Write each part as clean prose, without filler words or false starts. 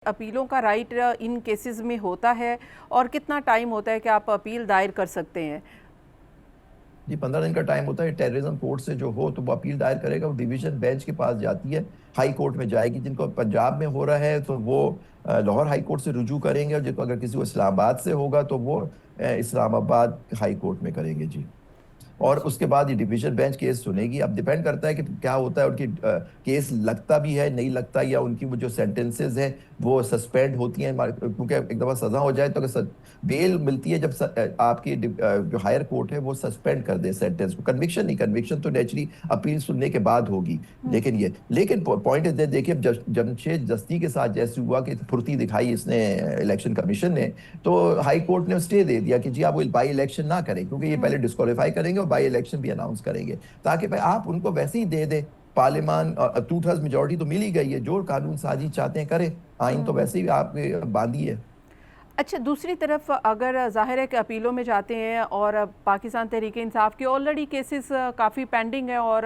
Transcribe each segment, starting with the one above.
अपीलों का राइट इन केसेस में होता है और कितना टाइम होता है कि आप अपील दायर कर सकते हैं? जी 15 दिन का टाइम होता है। टेररिज्म कोर्ट से जो हो तो वो अपील दायर करेगा, वो डिवीजन बेंच के पास जाती है, हाई कोर्ट में जाएगी। जिनको पंजाब में हो रहा है तो वो लाहौर हाई कोर्ट से रुजू करेंगे, और जिनको अगर किसी को इस्लामाबाद से होगा तो वो इस्लामाबाद हाई कोर्ट में करेंगे जी। और जी। उसके बाद ये डिवीजन बेंच केस सुनेगी। अब डिपेंड करता है कि क्या होता है, उनकी केस लगता भी है नहीं लगता, या उनकी वो जो सेंटेंसेस हैं वो सस्पेंड होती हैं। क्योंकि एक दफ़ा सज़ा हो जाए तो अगर बेल मिलती है, जब आपकी जो हायर कोर्ट है वो सस्पेंड कर दे सेंटेंस को। कन्विक्शन नहीं, कन्विक्शन तो नेचुरली अपील सुनने के बाद होगी। लेकिन पॉइंट इज देखिए, अब जमशेद दस्ती के साथ जैसे हुआ कि फुर्ती दिखाई इसने इलेक्शन कमीशन ने, तो हाई कोर्ट ने स्टे दे दिया कि जी आप वो बाई इलेक्शन ना करें, क्योंकि ये पहले डिस्क्वालीफाई करेंगे और बाई इलेक्शन भी अनाउंस करेंगे, ताकि भाई आप उनको वैसे ही दे दें। पार्लियामान 2/3 मेजोरिटी तो मिल ही गई है, जो कानून साजी चाहते हैं करें। आइन तो वैसे ही आपने बांधी है। अच्छा, दूसरी तरफ अगर ज़ाहिर है कि अपीलों में जाते हैं और पाकिस्तान तहरीक-ए-इंसाफ के ऑलरेडी केसेस काफ़ी पेंडिंग है और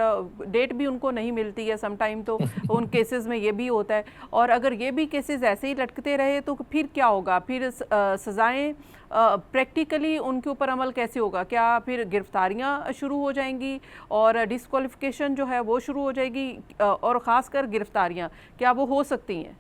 डेट भी उनको नहीं मिलती है, सम टाइम तो उन केसेस में ये भी होता है, और अगर ये भी केसेस ऐसे ही लटकते रहे तो फिर क्या होगा? फिर सज़ाएँ प्रैक्टिकली उनके ऊपर अमल कैसे होगा? क्या फिर गिरफ्तारियाँ शुरू हो जाएंगी और डिस्क्वालिफिकेशन जो है वो शुरू हो जाएगी, और ख़ासकर गिरफ्तारियाँ क्या वो हो सकती हैं?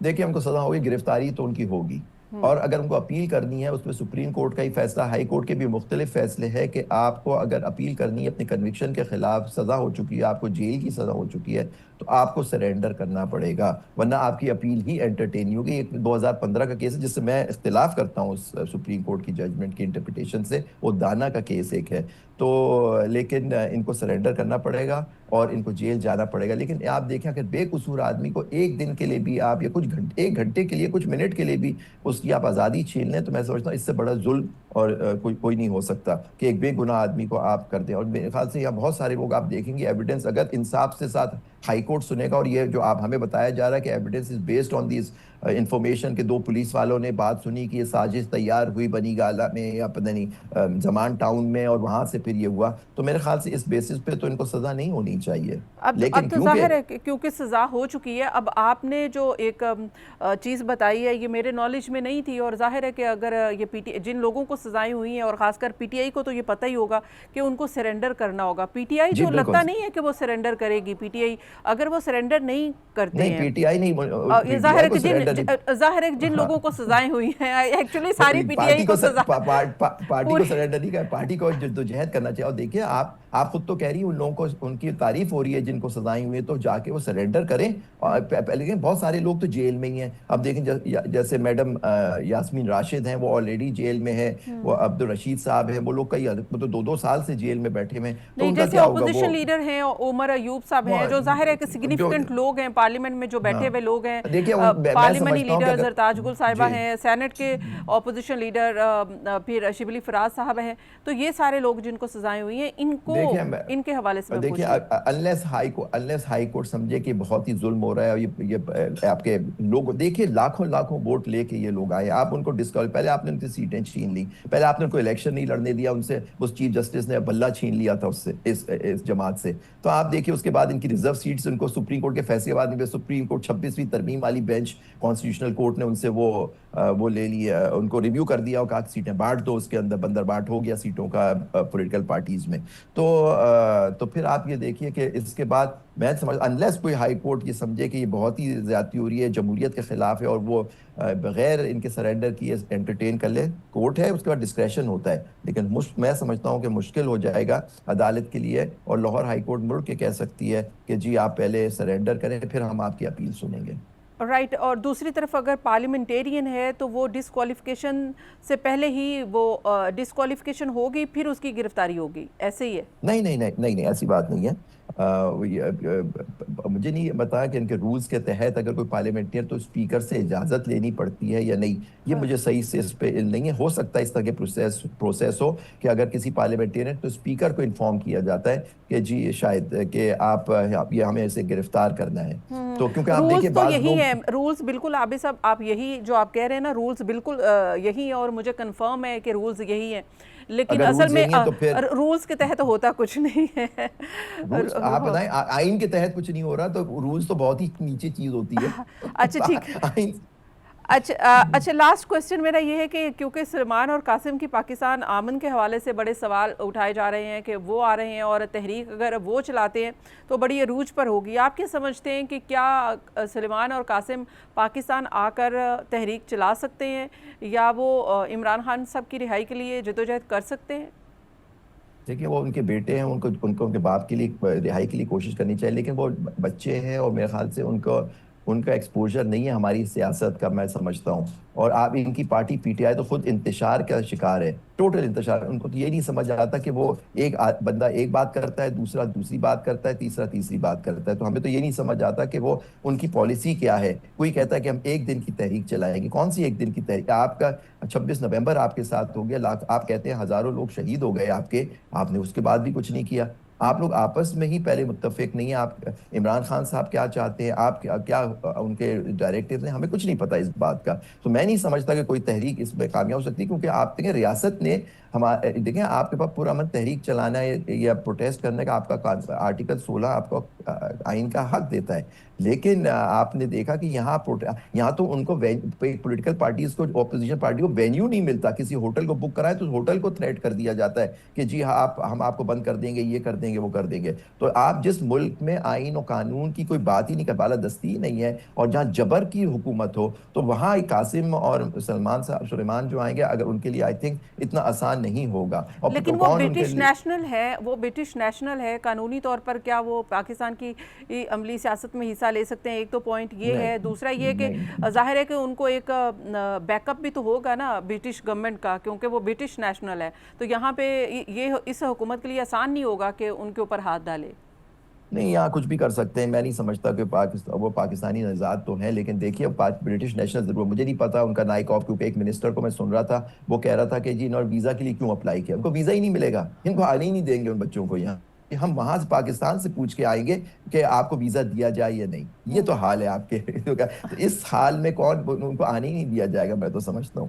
देखिए, हमको सजा होगी, गिरफ्तारी तो उनकी होगी। और अगर उनको अपील करनी है, उसमें सुप्रीम कोर्ट का ही फैसला, हाई कोर्ट के भी मुख्तलिफ फैसले हैं कि आपको अगर अपील करनी है अपनी कन्विक्शन के खिलाफ, सज़ा हो चुकी है, आपको जेल की सज़ा हो चुकी है, तो आपको सरेंडर करना पड़ेगा, वरना आपकी अपील ही एंटरटेन नहीं होगी। एक 2015 का केस है जिससे मैं इख्तिलाफ करता हूँ सुप्रीम कोर्ट की जजमेंट की इंटरप्रिटेशन से, वो दाना का केस एक है। तो लेकिन इनको सरेंडर करना पड़ेगा और इनको जेल जाना पड़ेगा। लेकिन आप देखें, अगर बेकसूर आदमी को एक दिन के लिए भी आप, या कुछ घंटे, 1 घंटे के लिए, कुछ मिनट के लिए भी उसकी आप आज़ादी छीन लें, तो मैं समझता हूँ इससे बड़ा जुल्म और कोई नहीं हो सकता कि एक बेगुनाह आदमी को आप कर दें। और मेरे ख्याल से यहाँ बहुत सारे लोग आप देखेंगे, एविडेंस अगर इंसाफ से साथ हाई कोर्ट सुनेगा, और ये जो आप हमें बताया जा रहा है कि evidence is based on this information के 2 पुलिस वालों ने बात सुनी कि ये साजिश तैयार हुई बनी गाला में या पता नहीं जमान टाउन में, और वहां से फिर ये हुआ, तो मेरे ख्याल से इस बेसिस पे तो इनको सजा नहीं होनी चाहिए। अब लेकिन तो क्योंकि ज़ाहिर है कि क्योंकि सज़ा हो चुकी है। अब आपने जो एक चीज़ बताई है ये मेरे नॉलेज में नहीं थी, और ज़ाहिर है कि अगर ये पीटी जिन लोगों को सज़ाएं हुई हैं और ख़ासकर पीटीआई को तो ये पता ही होगा कि उनको सरेंडर करना होगा। पीटीआई जी तो बिल्कुल। लगता नहीं है कि वो सरेंडर करेगी। पीटीआई अगर वो सरेंडर नहीं करते नहीं, हैं, पीटीआई नहीं, ये ज़ाहिर पीटीआई है को कि सरेंडर नहीं। ज़ाहिर है कि जिन हाँ, लोगों को सज़ाएं हुई हैं, एक्चुअली सारी पीटीआई पार्टी को को सज़ा पार्टी को पूरी। सरेंडर नहीं कर, पार्टी को जद्दोजहद करना चाहिए। और देखिए, आप खुद तो कह रही हैं उन लोगों को, उनकी तारीफ हो रही है जिनको सजाएं हुई है, तो जाके वो सरेंडर करें। और पहले बहुत सारे लोग तो जेल में ही हैं। अब देखें, जैसे मैडम यास्मीन राशिद हैं, वो ऑलरेडी जेल में है। वो अब्दुल रशीद साहब हैं, वो लोग कई, वो तो 2-2 साल से जेल में बैठे हुए हैं, तो नहीं, उनका जैसे क्या होगा वो। ऑपोजिशन लीडर हैं उमर अयूब साहब हैं, जो जाहिर है कि जो सिग्निफिकेंट लोग हैं पार्लियामेंट में, जो बैठे हुए हाँ, लोग हैं। देखिए मैं पार्लियामेंटी समझता हूँ कि लीडर अगर जरताज गुल साहिबा जी हैं, सेनेट के ऑपोजिशन लीडर फिर शिबली फराज साहब हैं। तो ये सारे लोग जिनको सजाएं हुई हैं, इनको देखिए इनके हवाले से मैं पूछ देखिए, रही हूँ। अनलेस हाई कोर्ट समझे कि बहुत ही जुल्म हो रहा है, और ये आपके लोग देखिए, लाखों लाखों वोट लेके ये लोग आए, आप उनको डिस्क्वालीफाई, पहले आपने उनकी सीटें छीन ली, पहले आपने उनको इलेक्शन नहीं लड़ने दिया उनसे, उस चीफ जस्टिस ने बल्ला छीन लिया था उससे, इस जमात से। तो आप देखिए, उसके बाद इनकी रिजर्व सीट्स, उनको सुप्रीम कोर्ट के फैसले के बाद सुप्रीम कोर्ट 26वीं तरमीम वाली बेंच, कॉन्स्टिट्यूशनल कोर्ट ने उनसे वो ले लिया, उनको रिव्यू कर दिया और कहा सीटें बांट दो, उसके अंदर बंदर बांट हो गया सीटों का पॉलिटिकल पार्टीज में। तो फिर आप ये देखिए कि इसके बाद मैं समझ, अनलेस कोई हाई कोर्ट ये समझे कि ये बहुत ही ज्यादती हो रही है, जमहूरियत के खिलाफ है, और वो बगैर इनके सरेंडर किए एंटरटेन कर ले, कोर्ट है उसके बाद डिस्क्रेशन होता है। लेकिन मैं समझता हूँ कि मुश्किल हो जाएगा अदालत के लिए, और लाहौर हाई कोर्ट मुड़ के कह सकती है कि जी आप पहले सरेंडर करें, फिर हम आपकी अपील सुनेंगे। राइट। और दूसरी तरफ अगर पार्लियामेंटेरियन है तो वो डिस्क्वालिफिकेशन से पहले ही वो डिस्क्वालिफिकेशन होगी, फिर उसकी गिरफ्तारी होगी, ऐसे ही है? नहीं नहीं नहीं नहीं नहीं, ऐसी बात नहीं है। मुझे नहीं बताया कि इनके रूल्स के तहत अगर कोई पार्लियामेंटियन, तो स्पीकर से इजाज़त लेनी पड़ती है या नहीं, ये हाँ। मुझे सही से इस पे इल्म नहीं है। हो सकता है इस तरह के प्रोसेस हो कि अगर किसी पार्लियामेंटियन, तो स्पीकर को इन्फॉर्म किया जाता है कि जी शायद कि आप ये हमें इसे गिरफ्तार करना है। तो क्योंकि आप रूल्स देखिए तो बाज यही लोग। है, रूल्स बिल्कुल आबिद साहब, आप यही जो आप कह रहे हैं ना, रूल्स बिल्कुल यही है, और मुझे कंफर्म है कि रूल्स यही है। लेकिन अगर असल रूल्स में यही है तो फिर रूल्स के तहत होता कुछ नहीं है। रूल्स आप बताएं, आइन के तहत कुछ नहीं हो रहा, तो रूल्स तो बहुत ही नीचे चीज होती है। अच्छा, ठीक है। आइन अच्छा, लास्ट क्वेश्चन मेरा ये है कि क्योंकि सलमान और कासिम की पाकिस्तान आमन के हवाले से बड़े सवाल उठाए जा रहे हैं कि वो आ रहे हैं और तहरीक अगर वो चलाते हैं तो बड़ी अरूज पर होगी। आप क्या समझते हैं कि क्या सलमान और कासिम पाकिस्तान आकर तहरीक चला सकते हैं या वो इमरान खान साहब की रिहाई के लिए जदोजहद कर सकते हैं? देखिए, वो उनके बेटे हैं, उनको उनको उनके बाप के लिए रिहाई के लिए कोशिश करनी चाहिए, लेकिन वो बच्चे हैं और मेरे ख्याल से उनको उनका एक्सपोजर नहीं है हमारी सियासत का, मैं समझता हूँ। और आप इनकी पार्टी पीटीआई तो खुद इंतशार का शिकार है, टोटल इंतशार। उनको तो ये नहीं समझ आता कि वो एक बंदा एक बात करता है, दूसरा दूसरी बात करता है, तीसरा तीसरी बात करता है। तो हमें तो ये नहीं समझ आता कि वो उनकी पॉलिसी क्या है। कोई कहता है कि हम एक दिन की तहरीक चलाएंगे, कौन सी एक दिन की तहरीक? आपका 26 नवंबर आपके साथ हो गया, लाख आप कहते हैं हजारों लोग शहीद हो गए आपके, आपने उसके बाद भी कुछ नहीं किया। आप लोग आपस में ही पहले मुत्तफिक नहीं है। आप इमरान खान साहब क्या चाहते हैं, आप क्या उनके डायरेक्टिव हैं, हमें कुछ नहीं पता इस बात का। तो मैं नहीं समझता कि कोई तहरीक इसमें कामयाब हो सकती, क्योंकि आप देखें रियासत ने हमारे, देखें आपके पास पुरअमन तहरीक चलाना है या प्रोटेस्ट करने का आपका आर्टिकल 16 आपको आइन का हक देता है। लेकिन आपने देखा कि यहाँ तो उनको पॉलिटिकल पार्टीज को, ऑपोजिशन पार्टी को वेन्यू नहीं मिलता। किसी होटल को बुक कराए तो होटल को थ्रेट कर दिया जाता है कि जी हाँ, हम आपको बंद कर देंगे, ये कर देंगे, वो कर देंगे। तो आप जिस मुल्क में आइन और कानून की कोई बात ही नहीं कर, बालादस्ती ही नहीं है, और जहाँ जबर की हुकूमत हो, तो वहाँ कासिम और सलमान साहब, सुलेमान जो आएंगे, अगर उनके लिए आई थिंक इतना आसान नहीं होगा। और लेकिन तो वो कौन उनके ब्रिटिश लिए, नेशनल है, वो ब्रिटिश नेशनल है, कानूनी तौर पर क्या वो पाकिस्तान की अमली सियासत में हिस्सा ले सकते हैं? एक तो पॉइंट ये है। दूसरा ये कि नहीं, जाहिर है कि उनको एक बैकअप भी तो होगा ना ब्रिटिश गवर्नमेंट का, क्योंकि वो ब्रिटिश नेशनल है। तो यहाँ पे ये इस हुकूमत के लिए आसान नहीं होगा कि उनके ऊपर हाथ डाले। नहीं, यहाँ कुछ भी कर सकते हैं। मैं नहीं समझता कि पाकिस्तान, वो पाकिस्तानी नजात तो है, लेकिन देखिए ब्रिटिश नेशनल जरूर, मुझे नहीं पता उनका नाइक ऑफ, क्योंकि एक मिनिस्टर को मैं सुन रहा था, वो कह रहा था कि जी इन्होंने वीजा के लिए क्यों अप्लाई किया, उनको वीजा ही नहीं मिलेगा, इनको आने ही नहीं देंगे उन बच्चों को यहाँ। हम वहां से पाकिस्तान से पूछ के आएंगे कि आपको वीजा दिया जाए या नहीं। ये तो हाल है आपके तो इस हाल में कौन, उनको आने ही नहीं दिया जाएगा, मैं तो समझता हूँ।